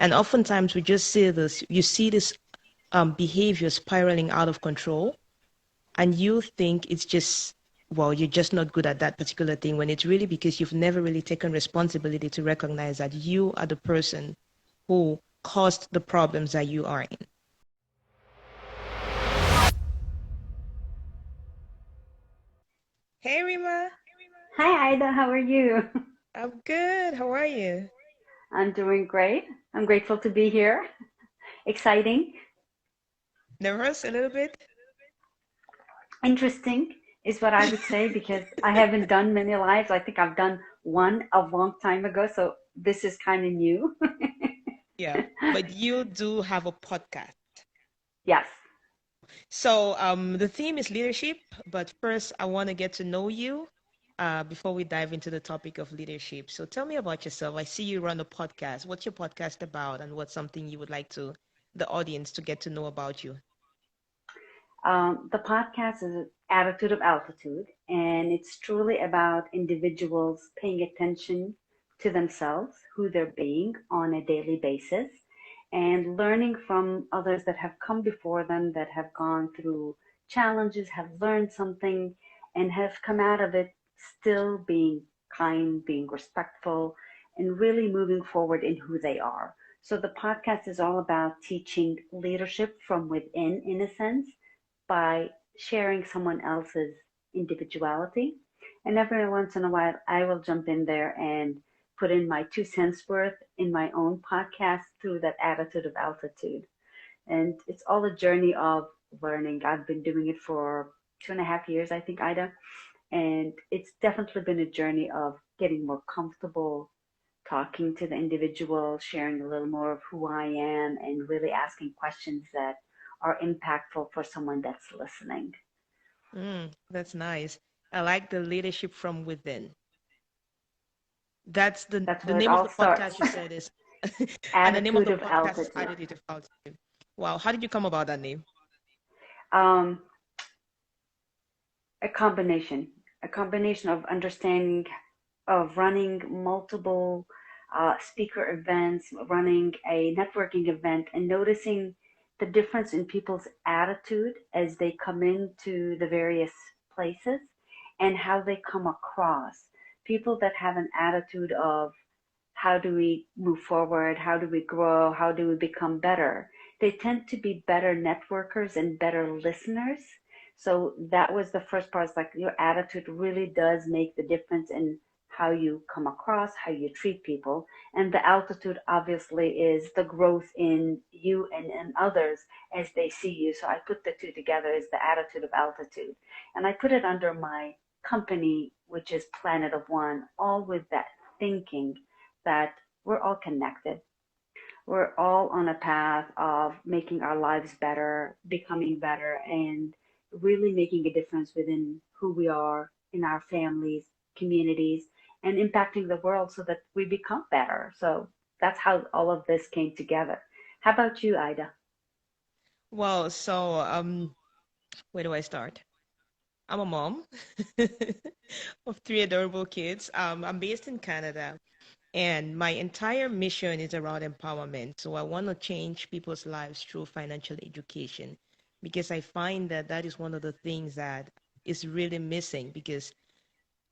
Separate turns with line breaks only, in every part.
And oftentimes we just see this, you see this behavior spiraling out of control, and you think it's just, well, you're just not good at that particular thing, when it's really because you've never really taken responsibility to recognize that you are the person who caused the problems that you are in. Hey, Rima.
Hi, Ida. How are you?
I'm good. How are you?
I'm doing great. I'm grateful to be here. Exciting.
Nervous a little bit?
Interesting is what I would say because I haven't done many lives. I think I've done one a long time ago. So this is kind of new.
Yeah. But you do have a podcast.
Yes.
So the theme is leadership, but first I want to get to know you before we dive into the topic of leadership. So tell me about yourself. I see you run a podcast. What's your podcast about, and what's something you would like to the audience to get to know about you?
The podcast is Attitude of Altitude, and it's truly about individuals paying attention to themselves, who they're being on a daily basis, and learning from others that have come before them, that have gone through challenges, have learned something, and have come out of it still being kind, being respectful, and really moving forward in who they are. So the podcast is all about teaching leadership from within, in a sense, by sharing someone else's individuality. And every once in a while, I will jump in there and put in my 2 cents worth in my own podcast through that attitude of altitude. And it's all a journey of learning. I've been doing it for 2.5 years, I think, Ida. And it's definitely been a journey of getting more comfortable talking to the individual, sharing a little more of who I am, and really asking questions that are impactful for someone that's listening.
That's nice. I like the leadership from within. That's
That's
the
where it
name of
all
the
starts.
podcast you said is, and the name of
Attitude
the
of
podcast is
altitude.
Attitude of Altitude. Wow, how did you come about that name?
Um, a combination, a combination of understanding of running multiple speaker events, running a networking event, and noticing the difference in people's attitude as they come into the various places and how they come across. People that have an attitude of how do we move forward, how do we grow, how do we become better, they tend to be better networkers and better listeners. So that was the first part. It's like your attitude really does make the difference in how you come across, how you treat people. And the altitude obviously is the growth in you and in others as they see you. So I put the two together as the attitude of altitude. And I put it under my company, which is Planet of One, all with that thinking that we're all connected. We're all on a path of making our lives better, becoming better, and really making a difference within who we are in our families, communities, and impacting the world so that we become better. So that's how all of this came together. How about you, Ida?
Well, so where do I start? I'm a mom of three adorable kids. I'm based in Canada, and my entire mission is around empowerment. So I want to change people's lives through financial education, because I find that that is one of the things that is really missing, because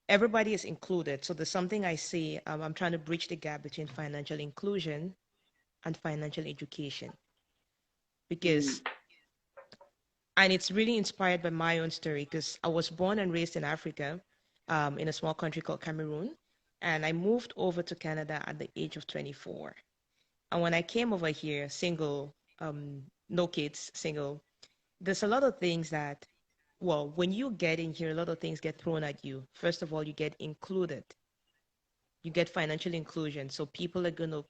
everybody is included. So there's something I see, I'm trying to bridge the gap between financial inclusion and financial education,
Mm.
because and it's really inspired by my own story, because I was born and raised in Africa, in a small country called Cameroon, and I moved over to Canada at the age of 24. And when I came over here, single, no kids, single, there's a lot of things that, well, when you get in here, a lot of things get thrown at you. First of all, you get included, you get financial inclusion. So people are going to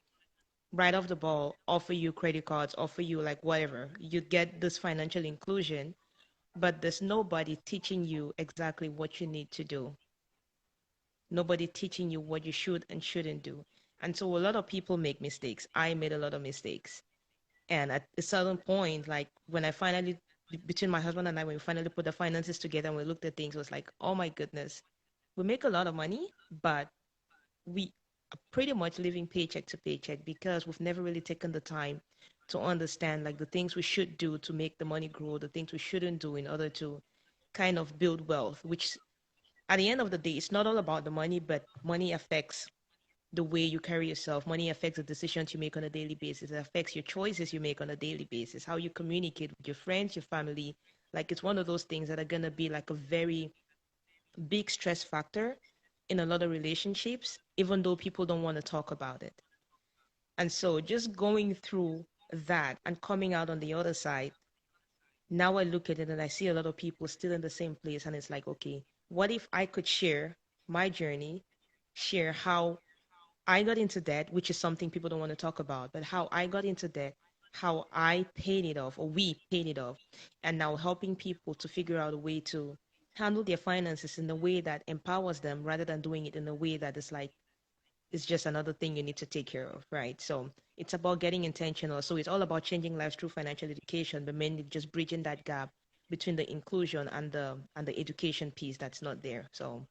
right off the ball offer you credit cards, offer you like whatever. You get this financial inclusion, but there's nobody teaching you exactly what you need to do. Nobody teaching you what you should and shouldn't do. And so a lot of people make mistakes. I made a lot of mistakes. And at a certain point, like when I finally, between my husband and I, when we finally put the finances together and we looked at things, it was like, oh my goodness, we make a lot of money, but we pretty much living paycheck to paycheck because we've never really taken the time to understand like the things we should do to make the money grow, the things we shouldn't do in order to kind of build wealth, which at the end of the day, it's not all about the money, but money affects the way you carry yourself. Money affects the decisions you make on a daily basis. It affects your choices you make on a daily basis, how you communicate with your friends, your family. Like it's one of those things that are going to be like a very big stress factor in a lot of relationships, even though people don't want to talk about it. And so just going through that and coming out on the other side, now I look at it and I see a lot of people still in the same place. And it's like, okay, what if I could share my journey, share how I got into debt, which is something people don't want to talk about, but how I got into debt, how I paid it off, or we paid it off, and now helping people to figure out a way to handle their finances in a way that empowers them rather than doing it in a way that is like, it's just another thing you need to take care of, right? So it's about getting intentional. So it's all about changing lives through financial education, but mainly just bridging that gap between the inclusion and the education piece that's not there. So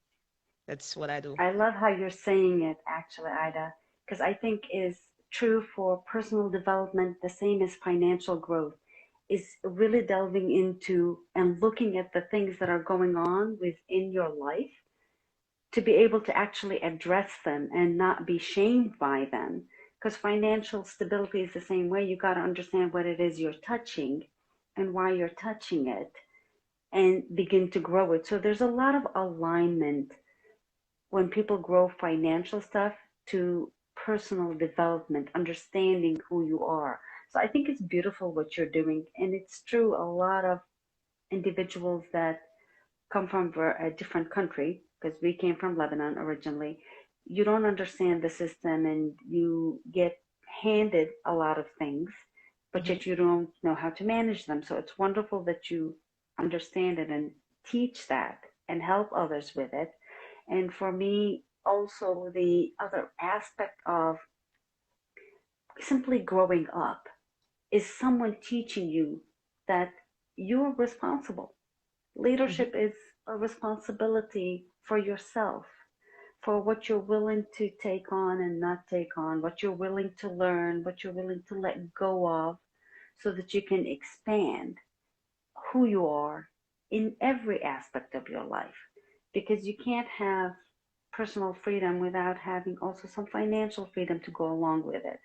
that's what I do.
I love how you're saying it, actually, Ida, because I think is true for personal development, the same as financial growth, is really delving into and looking at the things that are going on within your life to be able to actually address them and not be shamed by them. Because financial stability is the same way. You got to understand what it is you're touching and why you're touching it and begin to grow it. So there's a lot of alignment when people grow financial stuff to personal development, understanding who you are. So I think it's beautiful what you're doing. And it's true, a lot of individuals that come from a different country, because we came from Lebanon originally, you don't understand the system and you get handed a lot of things, but
Hmm.
yet you don't know how to manage them. So it's wonderful that you understand it and teach that and help others with it. And for me, also the other aspect of simply growing up is someone teaching you that you're responsible.
Hmm.
Leadership is a responsibility for yourself, for what you're willing to take on and not take on, what you're willing to learn, what you're willing to let go of, so that you can expand who you are in every aspect of your life. Because you can't have personal freedom without having also some financial freedom to go along with it.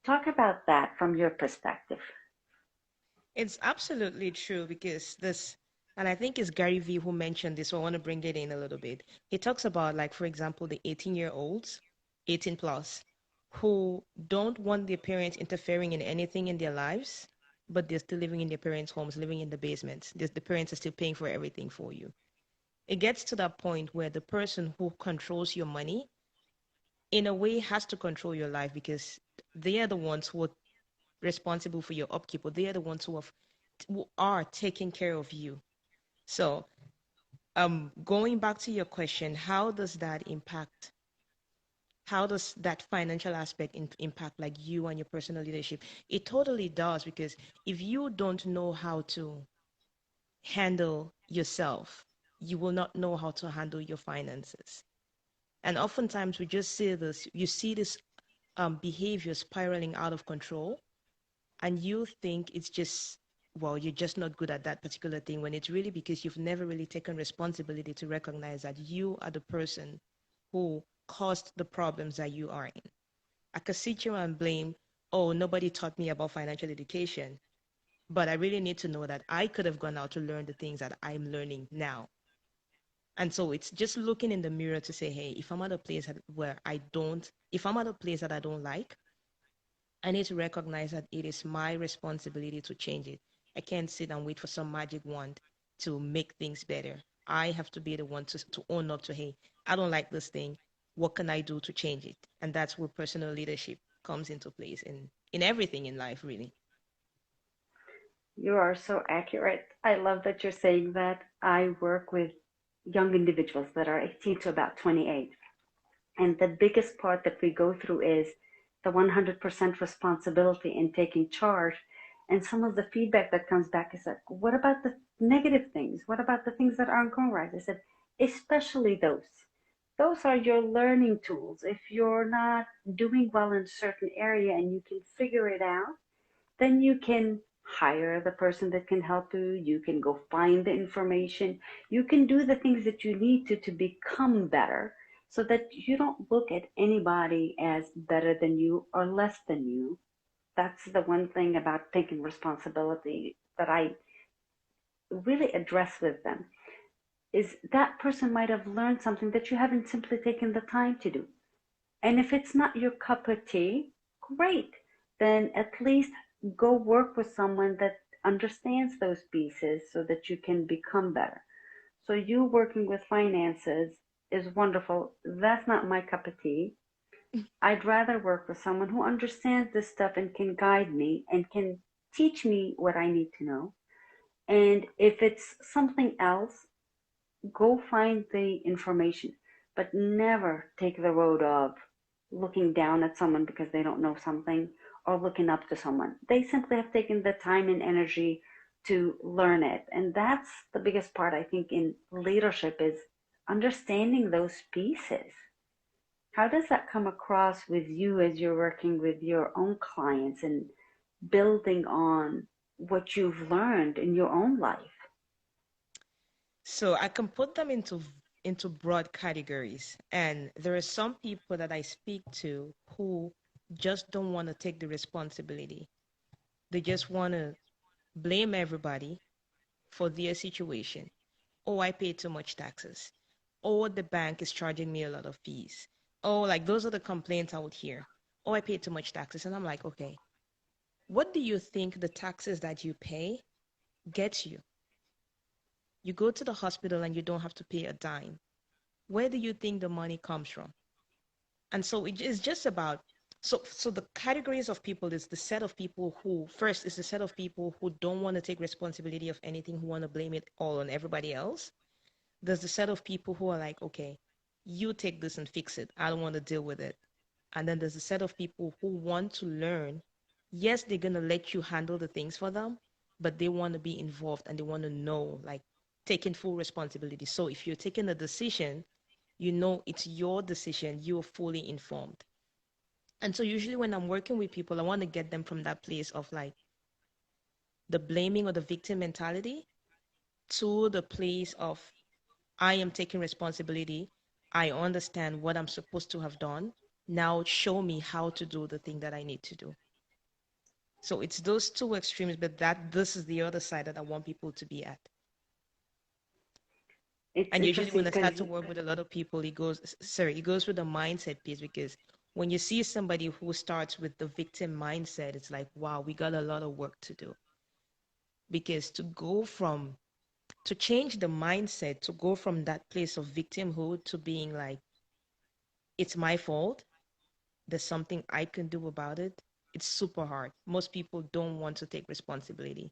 Talk about that from your perspective.
It's absolutely true because this, and I think it's Gary Vee who mentioned this, so I want to bring it in a little bit. He talks about, like, for example, the 18-year-olds, 18 plus, who don't want their parents interfering in anything in their lives, but they're still living in their parents' homes, living in the basements. The parents are still paying for everything for you. It gets to that point where the person who controls your money, in a way, has to control your life because they are the ones who are responsible for your upkeep, or they are the ones who are taking care of you. So, going back to your question, how does that impact? How does that financial aspect impact like you and your personal leadership? It totally does because if you don't know how to handle yourself, you will not know how to handle your finances. And oftentimes we just see this, you see this behavior spiraling out of control, and you think it's just, well, you're just not good at that particular thing, when it's really because you've never really taken responsibility to recognize that you are the person who caused the problems that you are in. I could sit here and blame, oh, nobody taught me about financial education, but I really need to know that I could have gone out to learn the things that I'm learning now. And so it's just looking in the mirror to say, hey, if I'm at a place where I don't, if I'm at a place that I don't like, I need to recognize that it is my responsibility to change it. I can't sit and wait for some magic wand to make things better. I have to be the one to own up to, hey, I don't like this thing. What can I do to change it? And that's where personal leadership comes into place in everything in life, really.
You are so accurate. I love that you're saying that. I work with young individuals that are 18 to about 28. And the biggest part that we go through is the 100% responsibility in taking charge. And some of the feedback that comes back is like, what about the negative things? What about the things that aren't going right? I said, especially those. Those are your learning tools. If you're not doing well in a certain area and you can figure it out, then you can hire the person that can help you. You can go find the information. You can do the things that you need to become better so that you don't look at anybody as better than you or less than you. That's the one thing about taking responsibility that I really address with them is that person might have learned something that you haven't simply taken the time to do. And if it's not your cup of tea, great. Then at least go work with someone that understands those pieces so that you can become better. So you working with finances is wonderful. That's not my cup of tea. I'd rather work with someone who understands this stuff and can guide me and can teach me what I need to know. And if it's something else, go find the information, but never take the road of looking down at someone because they don't know something or looking up to someone. They simply have taken the time and energy to learn it. And that's the biggest part, I think, in leadership is understanding those pieces. How does that come across with you as you're working with your own clients and building on what you've learned in your own life?
So I can put them into broad categories. And there are some people that I speak to who just don't want to take the responsibility. They just want to blame everybody for their situation. Oh, I pay too much taxes. Oh, the bank is charging me a lot of fees. Oh, like those are the complaints I would hear. Oh, I pay too much taxes. And I'm like, okay, what do you think the taxes that you pay gets you? You go to the hospital and you don't have to pay a dime. Where do you think the money comes from? And so it is just about so the categories of people is the set of people who first is the set of people who don't want to take responsibility of anything, who want to blame it all on everybody else. There's the set of people who are like, okay, you take this and fix it. I don't want to deal with it. And then there's a set of people who want to learn. Yes, they're going to let you handle the things for them, but they want to be involved and they want to know, like, taking full responsibility. So if you're taking a decision, you know it's your decision, you're fully informed. And so usually when I'm working with people, I want to get them from that place of like the blaming or the victim mentality to the place of I am taking responsibility. I understand what I'm supposed to have done. Now show me how to do the thing that I need to do. So it's those two extremes, but that this is the other side that I want people to be at.
It's
And usually
interesting
when I
because
start to work with a lot of people, it goes with the mindset piece because when you see somebody who starts with the victim mindset, it's like, wow, we got a lot of work to do. Because to change the mindset, to go from that place of victimhood to being like, it's my fault, there's something I can do about it, it's super hard. Most people don't want to take responsibility.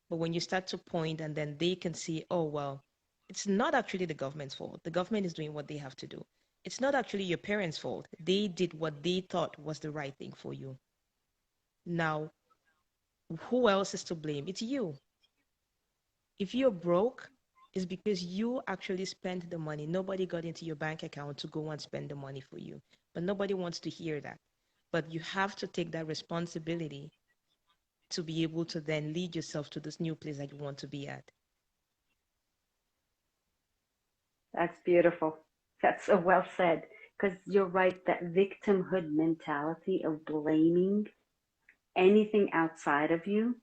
But when you start to point and then they can see, oh, well, it's not actually the government's fault. The government is doing what they have to do. It's not actually your parents' fault. They did what they thought was the right thing for you. Now, who else is to blame? It's you. If you're broke, it's because you actually spent the money. Nobody got into your bank account to go and spend the money for you. But nobody wants to hear that. But you have to take that responsibility to be able to then lead yourself to this new place that you want to be at.
that's beautiful. That's so well said. Because you're right, that victimhood mentality of blaming anything outside of you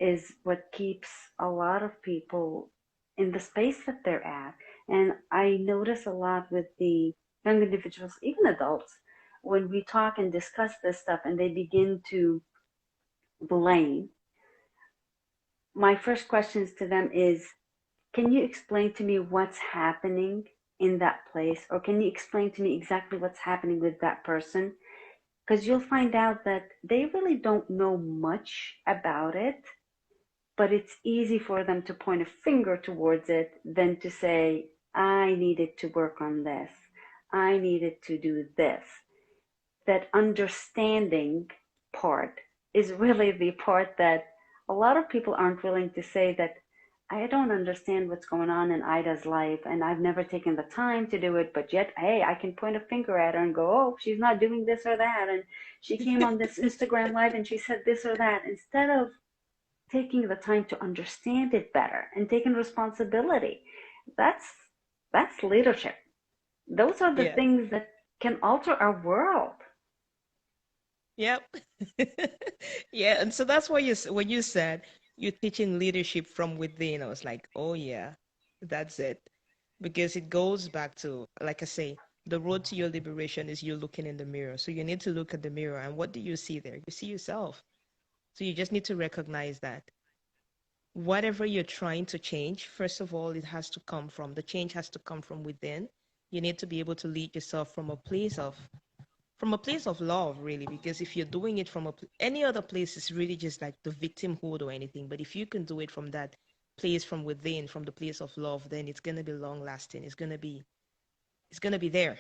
is what keeps a lot of people in the space that they're at. And I notice a lot with the young individuals, even adults, when we talk and discuss this stuff and they begin to blame, my first questions to them is, can you explain to me what's happening in that place? Or can you explain to me exactly what's happening with that person? Because you'll find out that they really don't know much about it, but it's easy for them to point a finger towards it than to say, I needed to work on this. I needed to do this. That understanding part is really the part that a lot of people aren't willing to say that I don't understand what's going on in Ida's life, and I've never taken the time to do it, but yet, hey, I can point a finger at her and go, oh, she's not doing this or that, and she came on this Instagram live and she said this or that, instead of taking the time to understand it better and taking responsibility. That's that's leadership. Those are the
Yeah.
things that can alter our world.
Yep. Yeah, and so that's why when you said you're teaching leadership from within, I was like, oh yeah, that's it. Because it goes back to, like I say, the road to your liberation is you looking in the mirror. So you need to look at the mirror, and what do you see there? You see yourself. So you just need to recognize that whatever you're trying to change, first of all, the change has to come from within. You need to be able to lead yourself from a place of love, really, because if you're doing it from any other place, it's really just like the victimhood or anything. But if you can do it from that place from within, from the place of love, then it's going to be long lasting. It's going to be there.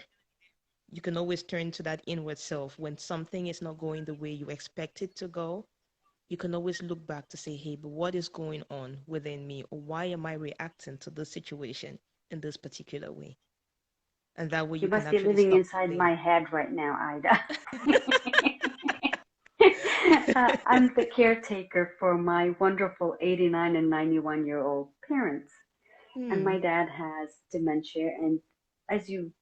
You can always turn to that inward self when something is not going the way you expect it to go. You can always look back to say, hey, but what is going on within me, or why am I reacting to this situation in this particular way? And that way
You
you can
must be
actually
living
stop the
inside
blame.
my head right now, Ida. I'm the caretaker for my wonderful 89 and 91-year-old parents. And my
Hmm.
dad has dementia. And as you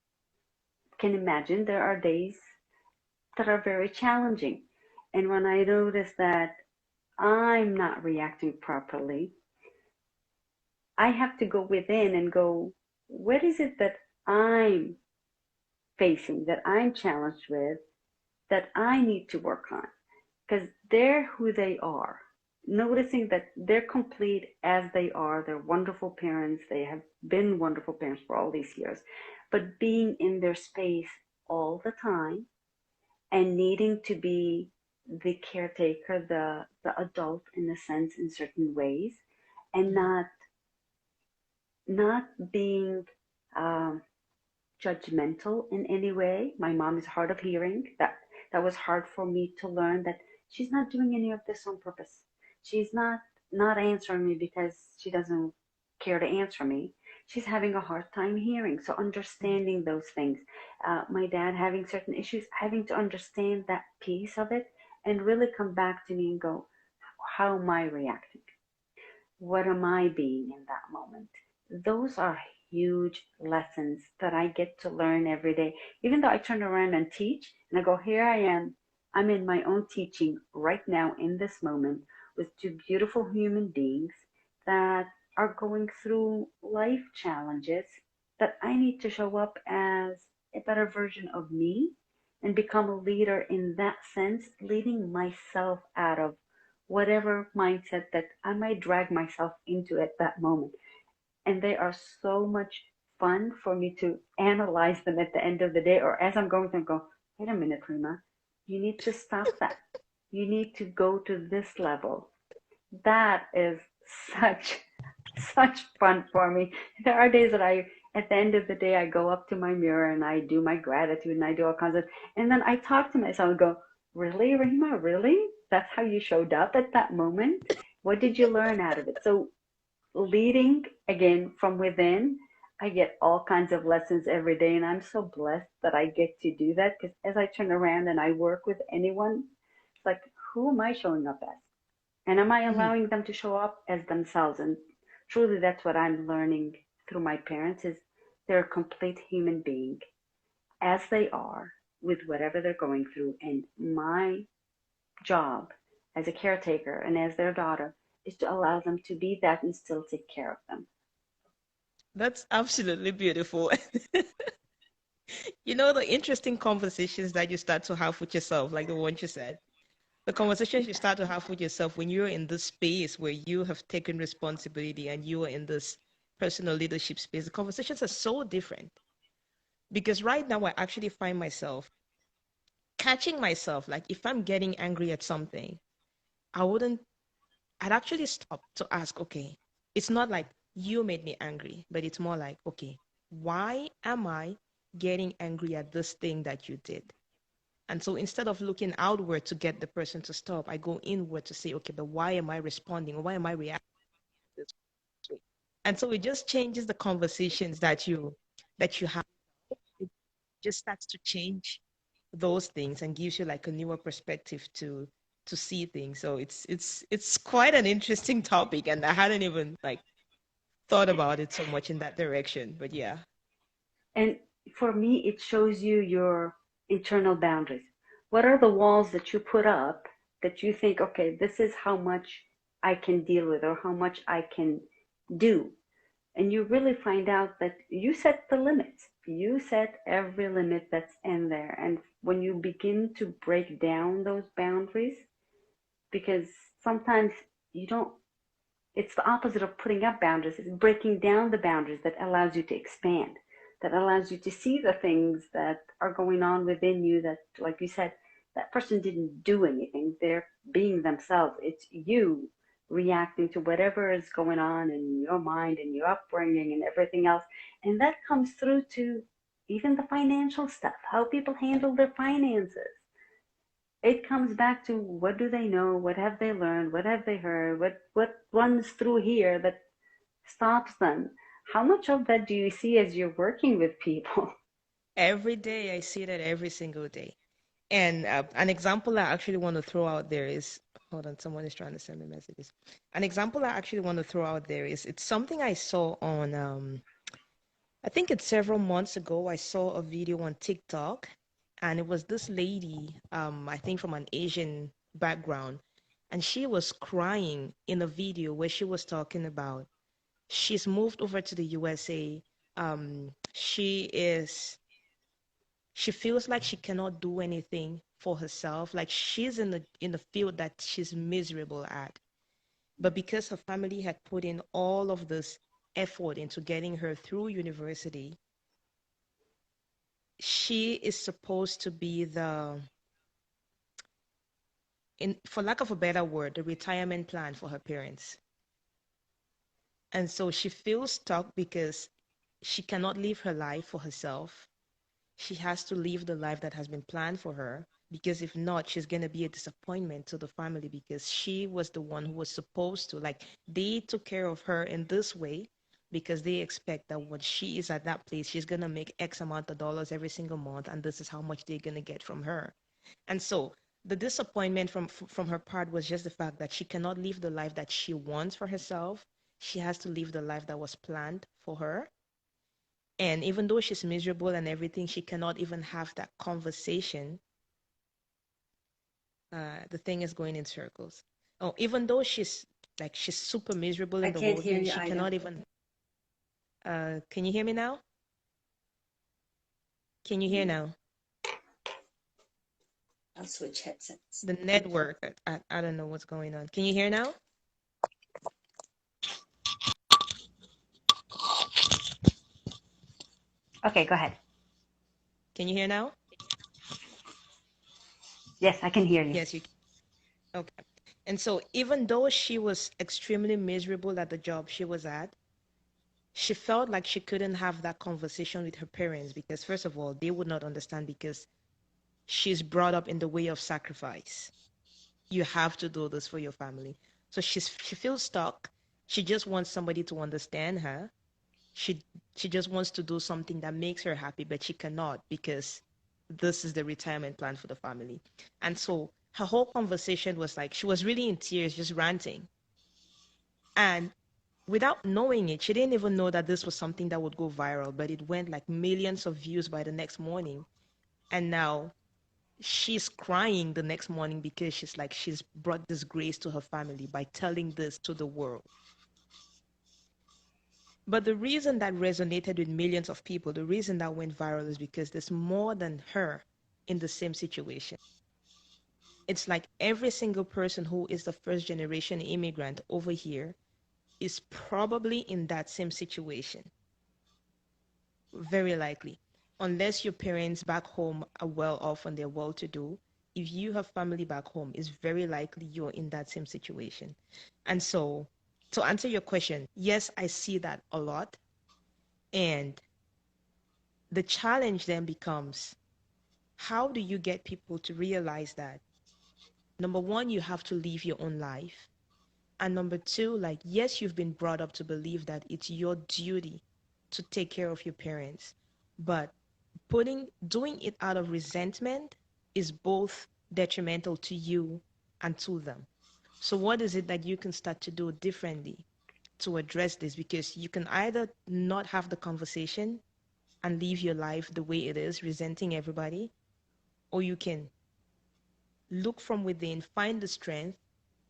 can imagine, there are days that are very challenging. And when I notice that I'm not reacting properly, I have to go within and go, what is it that I'm facing, that I'm challenged with, that I need to work on? Because they're who they are. Noticing that they're complete as they are, they're wonderful parents, they have been wonderful parents for all these years, but being in their space all the time and needing to be the caretaker, the adult in a sense, in certain ways, and
Mhm.
not being um, judgmental in any way. My mom is hard of hearing. That was hard for me to learn that she's not doing any of this on purpose. She's not answering me because she doesn't care to answer me. She's having a hard time hearing. So understanding those things. My dad having certain issues, having to understand that piece of it and really come back to me and go, how am I reacting? What am I being in that moment? Those are huge lessons that I get to learn every day. Even though I turn around and teach and I go, here I am. I'm in my own teaching right now in this moment with two beautiful human beings that are going through life challenges that I need to show up as a better version of me and become a leader in that sense, leading myself out of whatever mindset that I might drag myself into at that moment. And they are so much fun for me to analyze them at the end of the day or as I'm going to go, wait a minute, Prima, you need to stop that. You need to go to this level. That is such, such fun for me. There are days that at the end of the day, I go up to my mirror and I do my gratitude and I do all kinds of, and then I talk to myself and go, really, Rima, really? That's how you showed up at that moment? What did you learn out of it? So leading again from within, I get all kinds of lessons every day, and I'm so blessed that I get to do that because as I turn around and I work with anyone, it's like, who am I showing up as? And am I
Mhm.
allowing them to show up as themselves? And truly, that's what I'm learning through my parents is they're a complete human being as they are with whatever they're going through. And my job as a caretaker and as their daughter is to allow them to be that and still take care of them.
That's absolutely beautiful. The interesting conversations that you start to have with yourself, like the one you said, the conversations you start to have with yourself when you're in this space where you have taken responsibility and you are in this personal leadership space, the conversations are so different. Because right now, I actually find myself catching myself, like if I'm getting angry at something, I wouldn't, I'd actually stop to ask, okay, it's not like you made me angry, but it's more like, okay, why am I getting angry at this thing that you did? And so instead of looking outward to get the person to stop, I go inward to say, okay, but why am I responding? Or why am I reacting this way? And so it just changes the conversations that you have. It just starts to change those things and gives you like a newer perspective to see things. So it's quite an interesting topic, and I hadn't even like thought about it so much in that direction. But yeah.
And for me, it shows you your internal boundaries. What are the walls that you put up that you think, okay, this is how much I can deal with or how much I can do? And you really find out that you set the limits. You set every limit that's in there. And when you begin to break down those boundaries, because sometimes you don't, it's the opposite of putting up boundaries. It's breaking down the boundaries that allows you to expand, that allows you to see the things that are going on within you that, like you said, that person didn't do anything. They're being themselves. It's you reacting to whatever is going on in your mind and your upbringing and everything else. And that comes through to even the financial stuff, how people handle their finances. It comes back to what do they know, what have they learned, what have they heard, what runs through here that stops them. How much of that do you see as you're working with people?
Every day I see that every single day. And an example I actually want to throw out there is, hold on, someone is trying to send me messages. An example I actually want to throw out there is it's something I saw on, I think it's several months ago. I saw a video on TikTok, and it was this lady, I think from an Asian background, and she was crying in a video where she was talking about she's moved over to the USA. She feels like she cannot do anything for herself. Like she's in the field that she's miserable at. But because her family had put in all of this effort into getting her through university, she is supposed to be for lack of a better word, the retirement plan for her parents. And so she feels stuck because she cannot live her life for herself. She has to live the life that has been planned for her, because if not, she's going to be a disappointment to the family, because she was the one who was supposed to, like, they took care of her in this way because they expect that when she is at that place, she's going to make X amount of dollars every single month, and this is how much they're going to get from her. And so the disappointment from her part was just the fact that she cannot live the life that she wants for herself. She has to live the life that was planned for her. And even though she's miserable and everything, she cannot even have that conversation. The thing is going in circles. Oh, even though she's super miserable
I
in the
can't
whole
hear
thing,
you
she
either.
cannot even. Can you hear me now? Can you hear now?
I'll switch headsets.
The network, I don't know what's going on. Can you hear now?
Okay, go ahead.
Can you hear now?
Yes, I can hear you.
Yes, you can. Okay. And so even though she was extremely miserable at the job she was at, she felt like she couldn't have that conversation with her parents because, first of all, they would not understand because she's brought up in the way of sacrifice. You have to do this for your family. So she feels stuck. She just wants somebody to understand her. She she just wants to do something that makes her happy, but she cannot because this is the retirement plan for the family. And so her whole conversation was like she was really in tears, just ranting. And without knowing it, she didn't even know that this was something that would go viral, but it went like millions of views by the next morning. And now she's crying the next morning because she's like she's brought disgrace to her family by telling this to the world. But the reason that resonated with millions of people, the reason that went viral is because there's more than her in the same situation. It's like every single person who is the first generation immigrant over here is probably in that same situation. Very likely. Unless your parents back home are well off and they're well to do, if you have family back home, it's very likely you're in that same situation. And so, to answer your question, yes, I see that a lot. And the challenge then becomes how do you get people to realize that, number one, you have to live your own life. And number two, like, yes, you've been brought up to believe that it's your duty to take care of your parents, but doing it out of resentment is both detrimental to you and to them. So what is it that you can start to do differently to address this? Because you can either not have the conversation and live your life the way it is, resenting everybody, or you can look from within, find the strength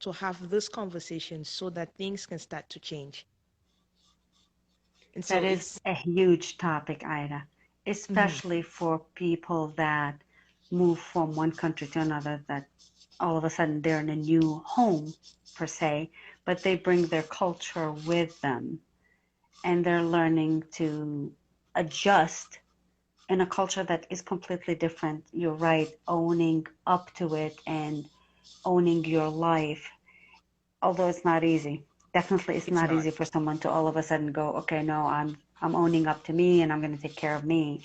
to have this conversation so that things can start to change. And
That
so
is
it's
a huge topic, Ida,
mhm,
especially for people that move from one country to another, that all of a sudden they're in a new home, per se, but they bring their culture with them and they're learning to adjust in a culture that is completely different. You're right, owning up to it and owning your life, although it's not easy. Definitely it's
it's
not
not.
easy for someone to all of a sudden go, okay, no, I'm owning up to me and I'm going to take care of me.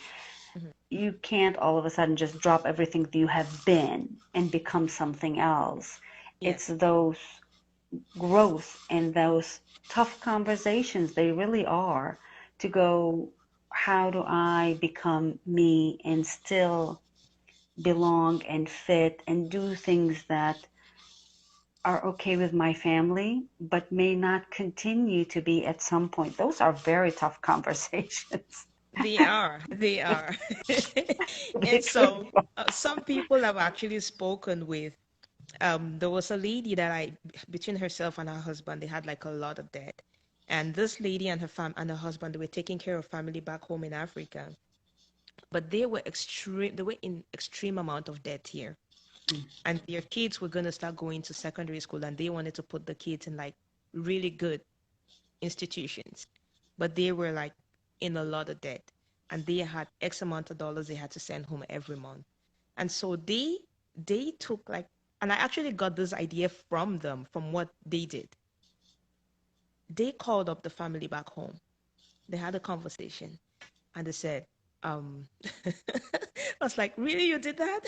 Mhm.
You can't all of a sudden just drop everything that you have been and become something else. It's
Yes.
those growth and those tough conversations, they really are, to go, how do I become me and still belong and fit and do things that are okay with my family, but may not continue to be at some point. Those are very tough conversations.
They are. They are.
They
And
truly
so
are.
some people have actually spoken with. There was a lady that between herself and her husband, they had like a lot of debt. And this lady and her husband, they were taking care of family back home in Africa. But they were in extreme amount of debt here. And their kids were gonna start going to secondary school and they wanted to put the kids in like really good institutions. But they were like in a lot of debt. And they had X amount of dollars they had to send home every month. And so they took like, and I actually got this idea from them, from what they did. They called up the family back home. They had a conversation and they said, I was like, really, you did that?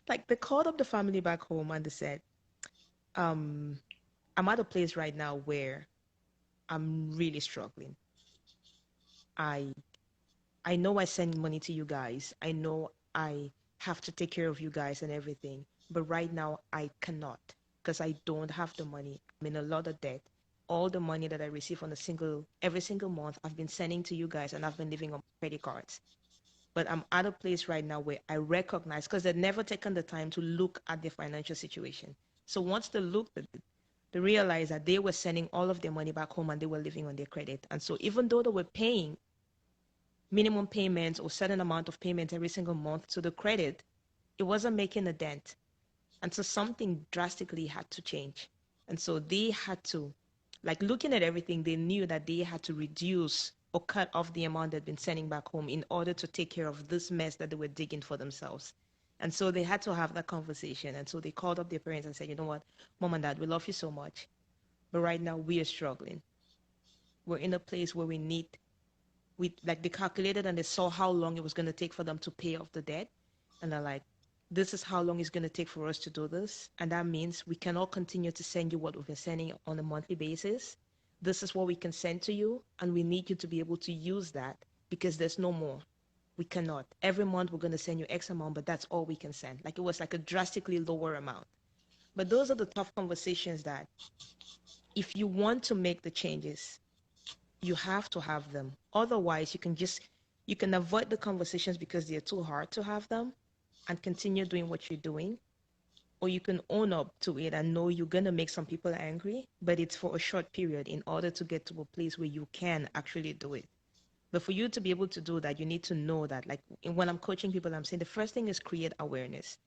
Like they called up the family back home and they said, um, I'm at a place right now where I'm really struggling. I I know I send money to you guys. I know I have to take care of you guys and everything. But right now I cannot because I don't have the money. I'm in a lot of debt. All the money that I receive on every single month, I've been sending to you guys and I've been living on credit cards. But I'm at a place right now where I recognize because they've never taken the time to look at their financial situation. So once they looked at it, they realized that they were sending all of their money back home and they were living on their credit. And so even though they were paying minimum payments or certain amount of payments every single month to the credit, it wasn't making a dent. And so something drastically had to change. And so they had to, like looking at everything, they knew that they had to reduce or cut off the amount they'd been sending back home in order to take care of this mess that they were digging for themselves. And so they had to have that conversation. And so they called up their parents and said, you know what, mom and dad, we love you so much. But right now we are struggling. We're in a place where we like they calculated and they saw how long it was going to take for them to pay off the debt, and they're like, this is how long it's going to take for us to do this, and that means we cannot continue to send you what we've been sending on a monthly basis. This is what we can send to you, and we need you to be able to use that because there's no more. We cannot every month we're going to send you X amount, but that's all we can send. Like it was like a drastically lower amount. But those are the tough conversations that if you want to make the changes, you have to have them. Otherwise, you can avoid the conversations because they're too hard to have them and continue doing what you're doing. Or you can own up to it and know you're going to make some people angry, but it's for a short period in order to get to a place where you can actually do it. But for you to be able to do that, you need to know that, like when I'm coaching people, I'm saying the first thing is create awareness.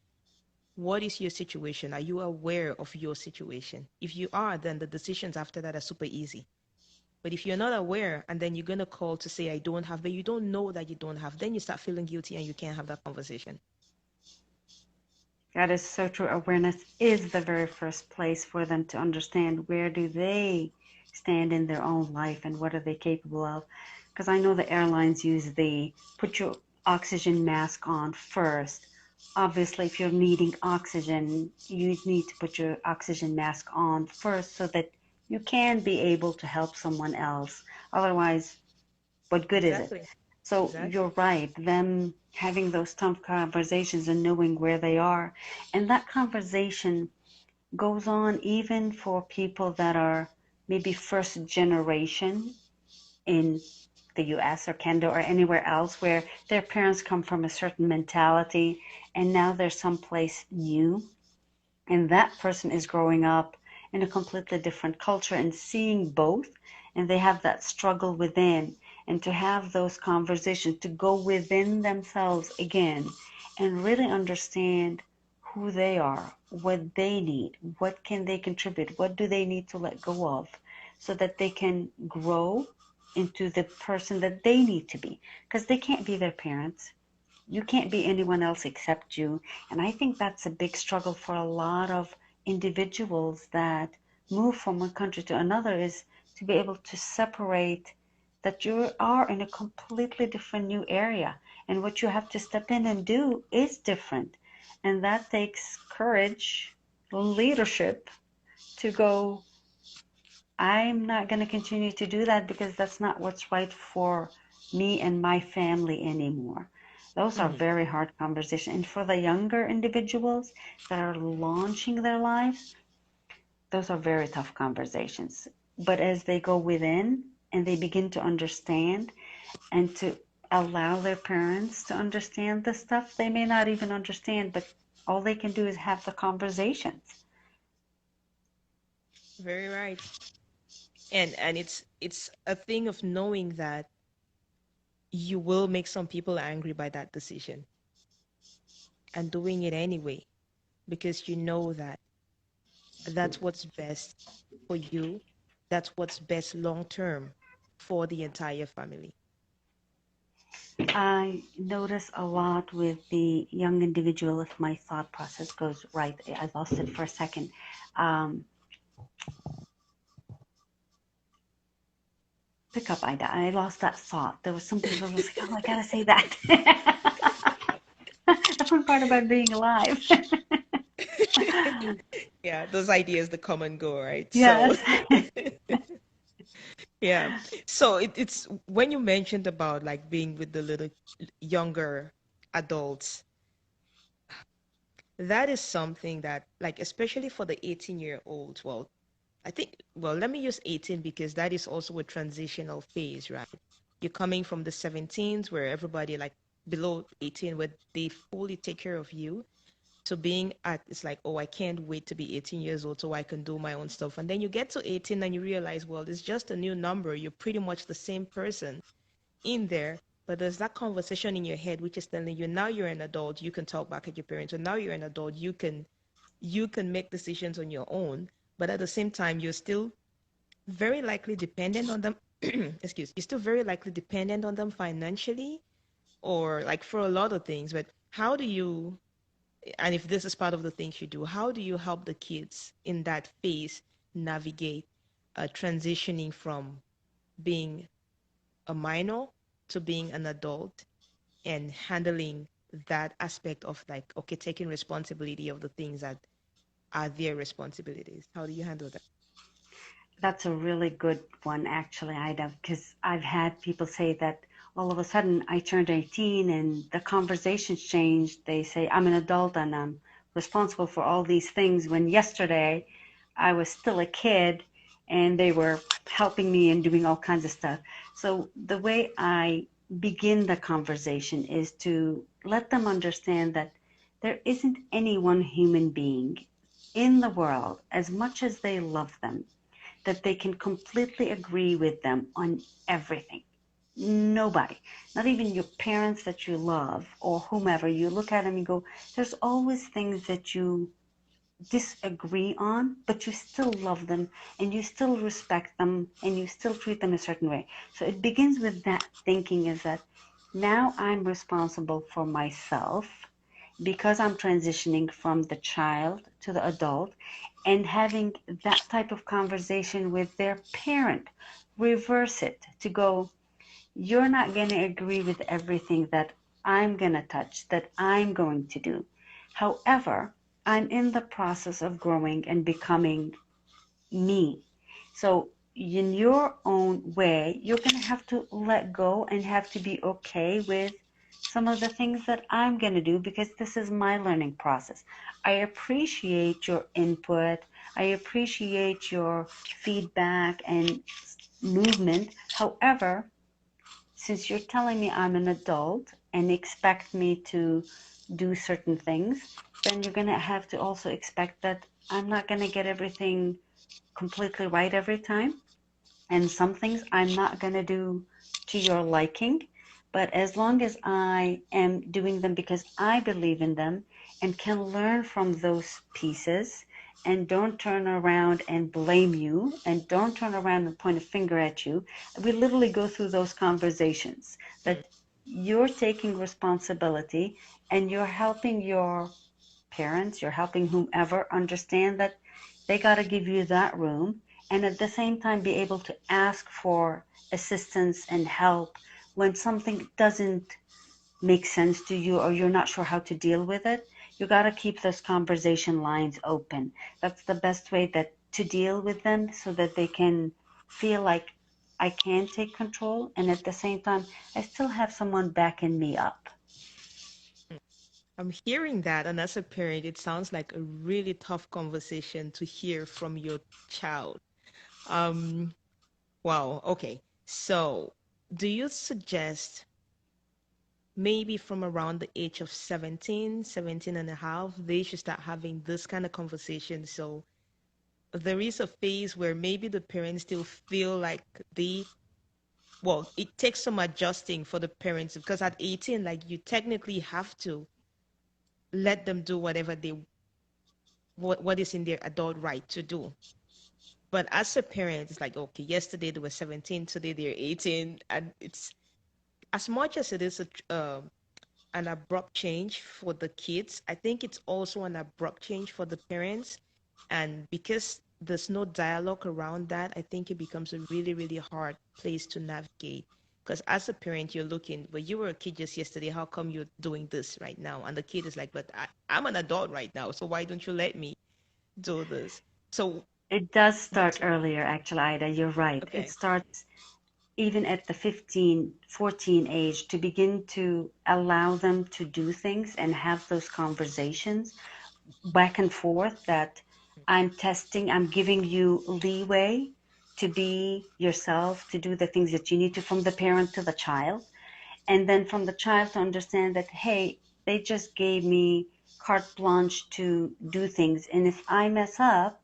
What is your situation? Are you aware of your situation? If you are, then the decisions after that are super easy. But if you're not aware and then you're going to call to say, I don't have, but you don't know that you don't have, then you start feeling guilty and you can't have that conversation.
That is so true. Awareness is the very first place for them to understand where do they stand in their own life and what are they capable of. Because I know the airlines use the put your oxygen mask on first Obviously, if you're needing oxygen, you need to put your oxygen mask on first so that you can be able to help someone else. Otherwise, what good is it?
Exactly.
So
Exactly.
you're right, them having those tough conversations and knowing where they are. And that conversation goes on even for people that are maybe first generation in the US or Canada or anywhere else where their parents come from a certain mentality and now they're someplace new and that person is growing up in a completely different culture and seeing both and they have that struggle within and to have those conversations to go within themselves again and really understand who they are, what they need, what can they contribute, what do they need to let go of so that they can grow into the person that they need to be because they can't be their parents. You can't be anyone else except you. And I think that's a big struggle for a lot of individuals that move from one country to another is to be able to separate that you are in a completely different new area and what you have to step in and do is different. And that takes courage, leadership to go, I'm not going to continue to do that because that's not what's right for me and my family anymore. Those are
Hmm.
very hard conversations. And for the younger individuals that are launching their lives, those are very tough conversations. But as they go within and they begin to understand and to allow their parents to understand the stuff they may not even understand, but all they can do is have the conversations.
Very right. And it's a thing of knowing that you will make some people angry by that decision and doing it anyway because you know that that's what's best for you. That's what's best long term for the entire family.
I notice a lot with the young individual if my thought process goes right. I lost it for a second. Um, Pick up, Ida. I lost that thought. There was something that was like, oh, I gotta say that. The fun part about being alive.
Yeah, those ideas that come and go, right? So,
Yes.
yeah. So it's when you mentioned about like being with the little younger adults, that is something that, like, especially for the 18-year-olds, well, I think, well, let me use 18 because that is also a transitional phase, right? You're coming from the 17s where everybody like below 18, where they fully take care of you, to being at, it's like, oh, I can't wait to be 18 years old so I can do my own stuff. And then you get to 18 and you realize, well, it's just a new number. You're pretty much the same person in there, but there's that conversation in your head which is telling you now you're an adult, you can talk back at your parents, and now you're an adult, you can make decisions on your own, but at the same time you're still very likely dependent on them. You're still very likely dependent on them financially or like for a lot of things. But how do you, and if this is part of the things you do, how do you help the kids in that phase navigate transitioning from being a minor to being an adult and handling that aspect of like, okay, taking responsibility of the things that are their responsibilities? How do you handle that?
That's a really good one, actually, Ida, because I've had people say that all of a sudden I turned 18 and the conversations changed. They say, I'm an adult and I'm responsible for all these things when yesterday I was still a kid and they were helping me and doing all kinds of stuff. So the way I begin the conversation is to let them understand that there isn't any one human being in the world, as much as they love them, that they can completely agree with them on everything. Nobody, not even your parents that you love or whomever, you look at them and go, there's always things that you disagree on, but you still love them and you still respect them and you still treat them a certain way. So it begins with that thinking is that now I'm responsible for myself because I'm transitioning from the child to the adult and having that type of conversation with their parent. Reverse it to go, you're not going to agree with everything that I'm going to touch, that I'm going to do. However, I'm in the process of growing and becoming me. So in your own way, you're going to have to let go and have to be okay with some of the things that I'm going to do, because this is my learning process. I appreciate your input. I appreciate your feedback and movement. However, since you're telling me I'm an adult and expect me to do certain things, then you're going to have to also expect that I'm not going to get everything completely right every time. And some things I'm not going to do to your liking. But as long as I am doing them because I believe in them and can learn from those pieces, and don't turn around and blame you, and don't turn around and point a finger at you, we literally go through those conversations that you're taking responsibility and you're helping your parents, you're helping whomever understand that they got to give you that room, and at the same time be able to ask for assistance and help when something doesn't make sense to you or you're not sure how to deal with it. You got to keep those conversation lines open. That's the best way that to deal with them, so that they can feel like I can take control, and at the same time I still have someone backing me up.
I'm hearing that, and as a parent, it sounds like a really tough conversation to hear from your child. Um, wow, okay. So, do you suggest maybe from around the age of 17, 17 and a half, they should start having this kind of conversation? So, there is a phase where maybe the parents still feel like they, well, it takes some adjusting for the parents, because at 18, like, you technically have to let them do whatever they, what is in their adult right to do. But as a parent, it's like, okay, yesterday they were 17, today they're 18, and it's, as much as it is an abrupt change for the kids, I think it's also an abrupt change for the parents. And because there's no dialogue around that, I think it becomes a really, really hard place to navigate. Because as a parent, you're looking, but you were a kid just yesterday. How come you're doing this right now? And the kid is like, but I'm an adult right now. So why don't you let me do this? So,
It does start earlier, actually, Ida. You're right. It
okay.
starts even at the 15, 14 age, to begin to allow them to do things and have those conversations back and forth, that I'm testing, I'm giving you leeway to be yourself, to do the things that you need to, from the parent to the child. And then from the child to understand that, hey, they just gave me carte blanche to do things. And if I mess up,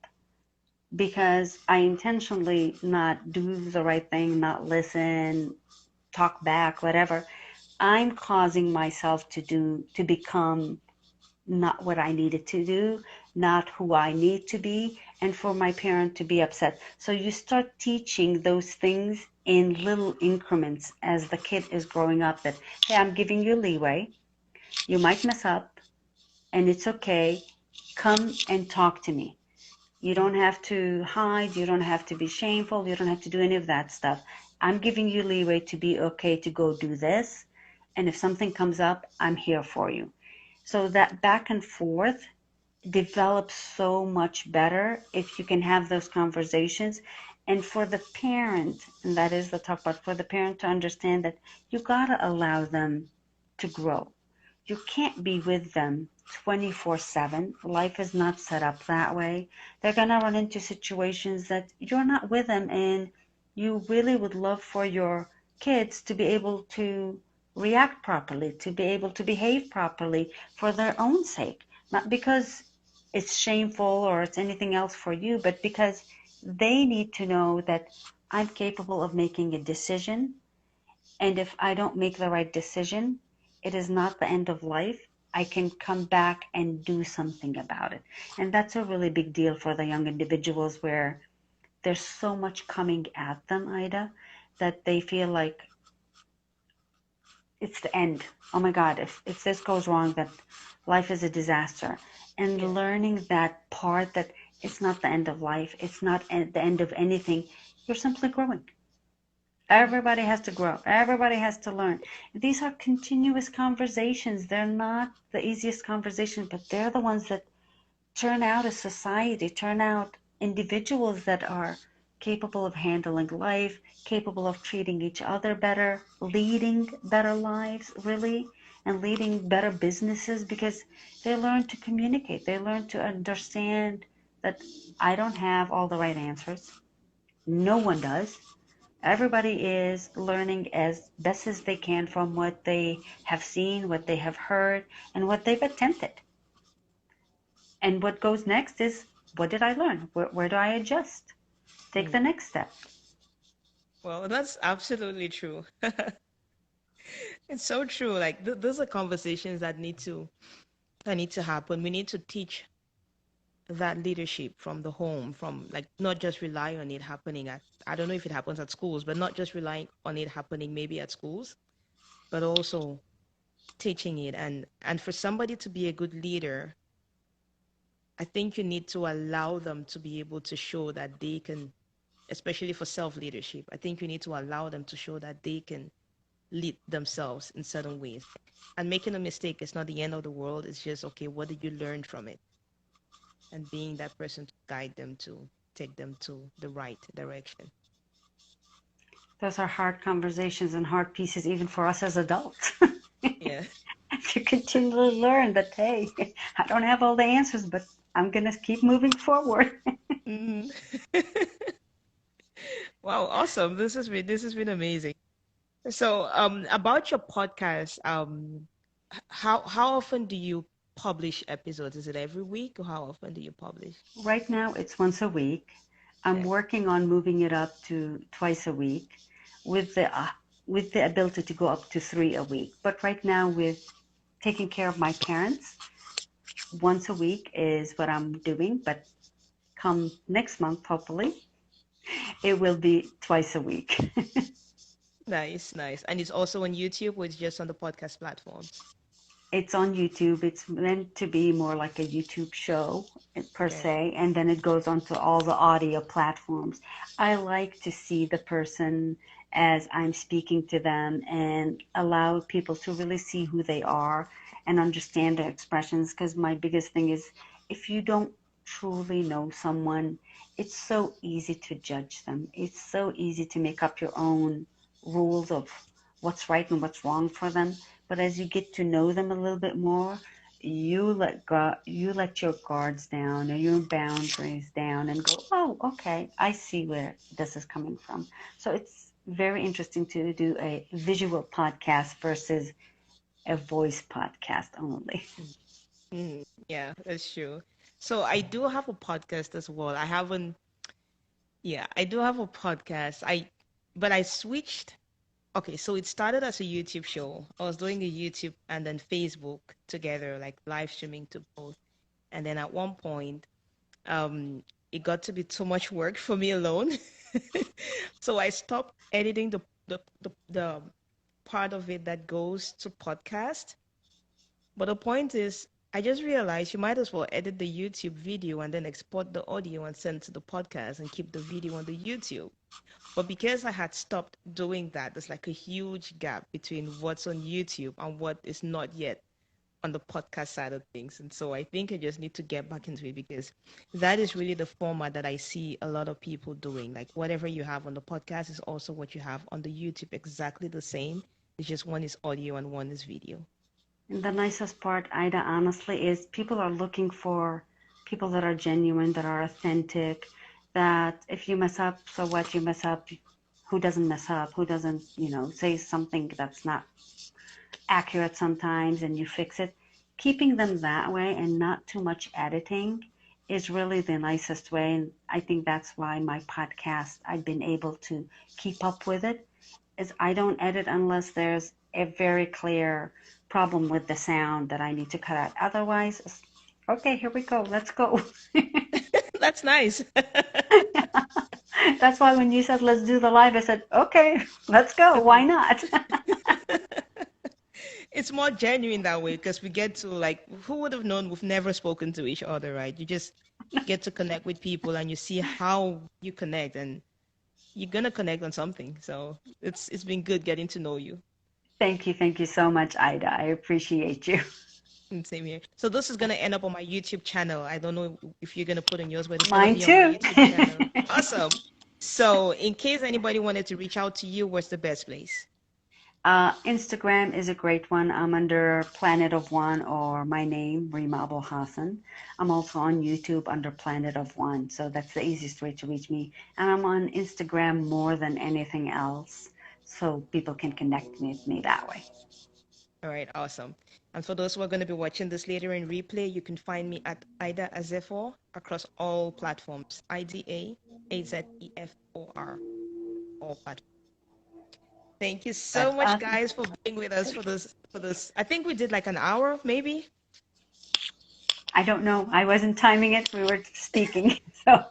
because I intentionally not do the right thing, not listen, talk back, whatever, I'm causing myself to become not what I needed to do, not who I need to be, and for my parent to be upset. So you start teaching those things in little increments as the kid is growing up, that, hey, I'm giving you leeway. You might mess up, and it's okay. Come and talk to me. You don't have to hide. You don't have to be shameful. You don't have to do any of that stuff. I'm giving you leeway to be okay to go do this. And if something comes up, I'm here for you. So that back and forth develops so much better if you can have those conversations. And for the parent, and that is the talk part, for the parent to understand that you got to allow them to grow. You can't be with them 24/7. Life is not set up that way. They're going to run into situations that you're not with them, and you really would love for your kids to be able to react properly, to be able to behave properly for their own sake. Not because it's shameful or it's anything else for you, but because they need to know that I'm capable of making a decision, and if I don't make the right decision, it is not the end of life. I can come back and do something about it. And that's a really big deal for the young individuals, where there's so much coming at them, Ida, that they feel like it's the end. Oh my God, if this goes wrong, that life is a disaster. And
Yeah.
learning that part, that it's not the end of life, it's not the end of anything. You're simply growing. Everybody has to grow. Everybody has to learn. These are continuous conversations. They're not the easiest conversations, but they're the ones that turn out a society, turn out individuals that are capable of handling life, capable of treating each other better, leading better lives, really, and leading better businesses because they learn to communicate. They learn to understand that I don't have all the right answers. No one does. Everybody is learning as best as they can from what they have seen, what they have heard, and what they've attempted. And what goes next is, what did I learn? Where do I adjust? Take the
Mm.
next step.
Well, that's absolutely true. It's so true. Like those are conversations that need to happen. We need to teach that leadership from the home, from like not just rely on it happening at, I don't know if it happens at schools, but not just relying on it happening maybe at schools, but also teaching it. And for somebody to be a good leader, I think you need to allow them to be able to show that they can, especially for self leadership. I think you need to allow them to show that they can lead themselves in certain ways. And making a mistake is not the end of the world. It's just, okay, what did you learn from it? And being that person to guide them, to take them to the right direction.
Those are hard conversations and hard pieces, even for us as adults.
Yeah.
To continually learn that, hey, I don't have all the answers, but I'm going to keep moving forward.
Mhm. Wow, awesome. This has been amazing. So, about your podcast, how often do you publish episodes? Is it every week, or how often do you publish?
Right now, it's once a week. I'm
Okay.
working on moving it up to twice a week with the ability to go up to three a week. But right now, with taking care of my parents, once a week is what I'm doing. But come next month, hopefully, it will be twice a week.
Nice, nice. And it's also on YouTube, or it's just on the podcast platforms?
It's on YouTube. It's meant to be more like a YouTube show per
Okay.
se, and then it goes onto all the audio platforms. I like to see the person as I'm speaking to them and allow people to really see who they are and understand their expressions. Because my biggest thing is, if you don't truly know someone, it's so easy to judge them. It's so easy to make up your own rules of what's right and what's wrong for them. But as you get to know them a little bit more, you let your guards down or your boundaries down and go, oh, okay, I see where this is coming from. So it's very interesting to do a visual podcast versus a voice podcast only.
Yeah, that's true. So I do have a podcast as well. I haven't, yeah, I do have a podcast. But I switched. Okay, so it started as a YouTube show. I was doing a YouTube and then Facebook together, like live streaming to both. And then at one point, um, it got to be too much work for me alone. So I stopped editing the part of it that goes to podcast. But the point is, I just realized you might as well edit the YouTube video and then export the audio and send to the podcast and keep the video on the YouTube. But because I had stopped doing that, there's like a huge gap between what's on YouTube and what is not yet on the podcast side of things. And so I think I just need to get back into it, because that is really the format that I see a lot of people doing. Like whatever you have on the podcast is also what you have on the YouTube, exactly the same. It's just one is audio and one is video.
And the nicest part, Ida, honestly, is people are looking for people that are genuine, that are authentic, that if you mess up, so what, you mess up. Who doesn't mess up? Who doesn't, say something that's not accurate sometimes and you fix it? Keeping them that way and not too much editing is really the nicest way. And I think that's why my podcast, I've been able to keep up with it, is I don't edit unless there's a very clear problem with the sound that I need to cut out. Otherwise, okay, here we go. Let's go.
That's nice.
That's why when you said let's do the live, I said, okay, let's go. Why not?
It's more genuine that way, because we get to, like, who would have known, we've never spoken to each other, right? You just get to connect with people and you see how you connect. And you're gonna connect on something. So it's been good getting to know you.
Thank you so much, Ida. I appreciate you.
And same here. So this is gonna end up on my YouTube channel. I don't know if you're gonna put on yours, but it's gonna
Mine
be on my
too.
YouTube channel. Awesome. So in case anybody wanted to reach out to you, what's the best place?
Instagram is a great one. I'm under Planet of One or my name, Rima Abul Hassan. I'm also on YouTube under Planet of One. So that's the easiest way to reach me. And I'm on Instagram more than anything else. So people can connect with me that way.
All right, awesome. And for those who are going to be watching this later in replay, you can find me at Ida Azefor across all platforms. IDA AZEFOR, all platforms. Thank you so
That's
much,
awesome.
guys, for being with us for this. I think we did like an hour, maybe.
I don't know. I wasn't timing it. We were speaking. So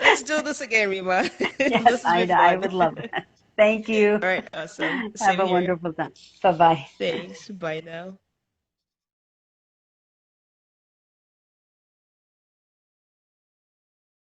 Let's do this again, Rima.
yes,
This has been
Ida, I
fun.
would love that. Thank you.
All right, awesome.
Have
Same
a
here.
wonderful time. Bye-bye.
Thanks. Bye now.